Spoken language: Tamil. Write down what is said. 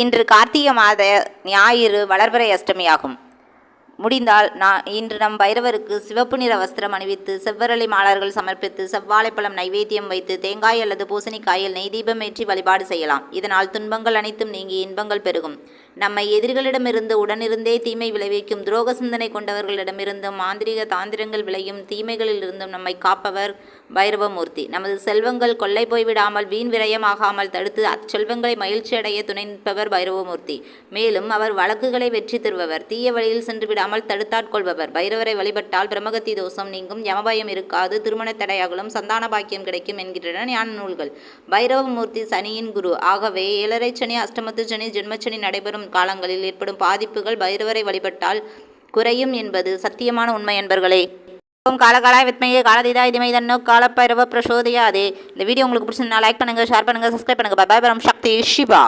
இன்று கார்த்திகை மாத ஞாயிறு வளர்பிறை அஷ்டமியாகும். முடிந்தால் இன்று நம் பைரவருக்கு சிவப்பு நிற வஸ்திரம் அணிவித்து செவ்வரளி மாலர்கள் சமர்ப்பித்து செவ்வாழைப்பழம் நைவேத்தியம் வைத்து தேங்காய் அல்லது பூசணிக்காயில் நெய் தீபம் ஏற்றி வழிபாடு செய்யலாம். இதனால் துன்பங்கள் அனைத்தும் நீங்கி இன்பங்கள் பெருகும். நம்மை எதிரிகளிடமிருந்து உடனிருந்தே தீமை விளைவிக்கும் துரோக சிந்தனை கொண்டவர்களிடமிருந்தும் மாந்திரிக தாந்திரங்கள் விளையும் தீமைகளிலிருந்தும் நம்மை காப்பவர் பைரவமூர்த்தி. நமது செல்வங்கள் கொள்ளை போய்விடாமல் வீண் விரயமாகாமல் தடுத்து அச்செல்வங்களை மகிழ்ச்சி அடைய துணை நிற்பவர் பைரவமூர்த்தி. மேலும் அவர் வழக்குகளை வெற்றி தருபவர், தீய வழியில் சென்று விடாமல் தடுத்தாட்கொள்பவர். பைரவரை வழிபட்டால் பிரமகத்தி தோஷம் நீங்கும், யமபயம் இருக்காது, திருமண தடையாகலும் சந்தான பாக்கியம் கிடைக்கும் என்கின்றன ஞான நூல்கள். பைரவமூர்த்தி சனியின் குரு. ஆகவே 7.5 சனி, அஷ்டமத்து சனி, ஜென்மச்சனி நடைபெறும் காலங்களில் ஏற்படும் பாதிப்புகள் பைரவரை வழிபட்டால் குறையும் என்பது சத்தியமான உண்மை என்பர்களே. காலகாலாய் வித்மையே காலதீதா இதுமை தன்னோ கால பைரவ பிரசோதயாதே. இந்த வீடியோ உங்களுக்கு பிடிச்சிருந்தா லைக் பண்ணுங்க, ஷேர் பண்ணுங்க, சப்ஸ்கிரைப் பண்ணுங்க. பாய். பரம் சக்தி சிவா.